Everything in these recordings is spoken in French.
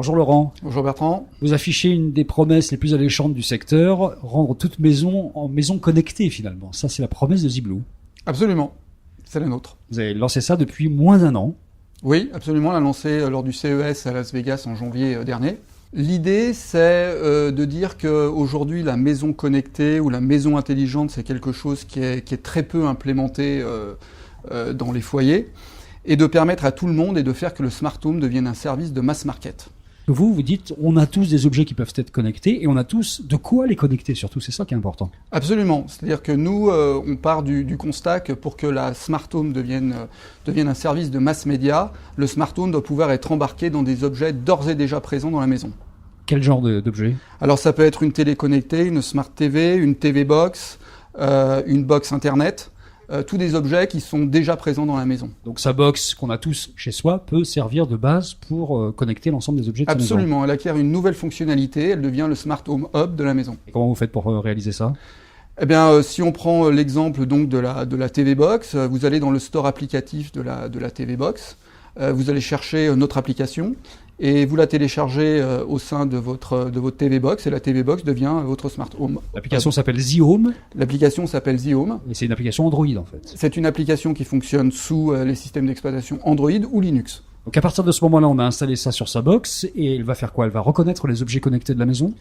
Bonjour Laurent. Bonjour Bertrand. Vous affichez une des promesses les plus alléchantes du secteur, rendre toute maison en maison connectée finalement. Ça, c'est la promesse de ZBlue. Absolument, c'est la nôtre. Vous avez lancé ça depuis moins d'1 an. Oui, absolument, on l'a lancé lors du CES à Las Vegas en janvier dernier. L'idée, c'est de dire qu'aujourd'hui, la maison connectée ou la maison intelligente, c'est quelque chose qui est très peu implémenté dans les foyers, et de permettre à tout le monde et de faire que le smart home devienne un service de mass market. Vous dites, on a tous des objets qui peuvent être connectés et on a tous de quoi les connecter surtout, c'est ça qui est important. Absolument, c'est-à-dire que nous, on part du constat que pour que la smart home devienne un service de mass média, le smart home doit pouvoir être embarqué dans des objets d'ores et déjà présents dans la maison. Quel genre d'objet ? Alors ça peut être une télé connectée, une smart TV, une TV box, une box internet. Tous des objets qui sont déjà présents dans la maison. Donc sa box qu'on a tous chez soi peut servir de base pour connecter l'ensemble des objets de sa maison. Absolument, elle acquiert une nouvelle fonctionnalité, elle devient le Smart Home Hub de la maison. Et comment vous faites pour réaliser ça ? Eh bien, si on prend l'exemple donc de la TV Box, vous allez dans le store applicatif de la TV Box, vous allez chercher notre application et vous la téléchargez au sein de votre TV Box et la TV Box devient votre Smart Home. L'application s'appelle The Home. L'application s'appelle The Home. Et c'est une application Android en fait. C'est une application qui fonctionne sous les systèmes d'exploitation Android ou Linux. Donc à partir de ce moment-là, on a installé ça sur sa box et elle va faire quoi ? Elle va reconnaître les objets connectés de la maison ?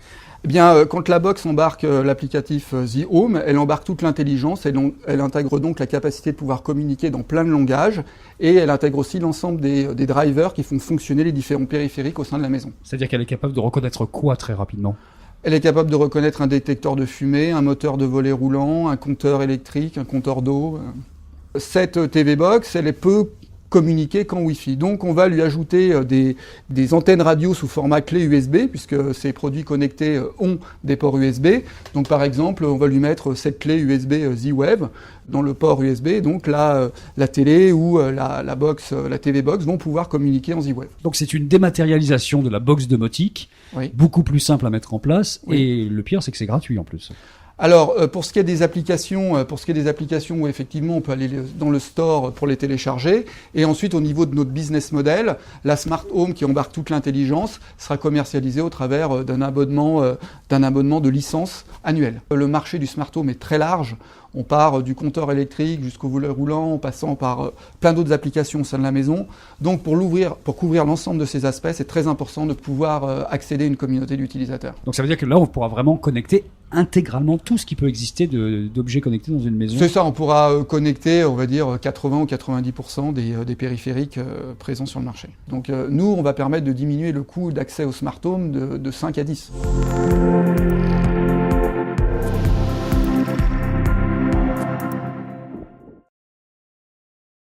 Eh bien, quand la box embarque l'applicatif The Home, elle embarque toute l'intelligence et elle intègre donc la capacité de pouvoir communiquer dans plein de langages et elle intègre aussi l'ensemble des drivers qui font fonctionner les différents périphériques au sein de la maison. C'est-à-dire qu'elle est capable de reconnaître quoi très rapidement ? Elle est capable de reconnaître un détecteur de fumée, un moteur de volet roulant, un compteur électrique, un compteur d'eau. Cette TV Box, elle peut communiquer qu'en Wi-Fi. Donc on va lui ajouter des antennes radio sous format clé USB, puisque ces produits connectés ont des ports USB. Donc par exemple, on va lui mettre cette clé USB Z-Wave dans le port USB. Donc la télé ou la TV Box vont pouvoir communiquer en Z-Wave. Donc c'est une dématérialisation de la box domotique, oui. Beaucoup plus simple à mettre en place, oui. Et le pire c'est que c'est gratuit en plus. Alors, pour ce qui est des applications où effectivement on peut aller dans le store pour les télécharger, et ensuite au niveau de notre business model, la Smart Home qui embarque toute l'intelligence sera commercialisée au travers d'un abonnement de licence annuelle. Le marché du Smart Home est très large. On part du compteur électrique jusqu'au volet roulant, en passant par plein d'autres applications au sein de la maison. Donc pour couvrir l'ensemble de ces aspects, c'est très important de pouvoir accéder à une communauté d'utilisateurs. Donc ça veut dire que là, on pourra vraiment connecter intégralement tout ce qui peut exister d'objets connectés dans une maison. C'est ça, on pourra connecter, on va dire, 80 ou 90% des périphériques présents sur le marché. Donc nous, on va permettre de diminuer le coût d'accès au Smart Home de 5 à 10.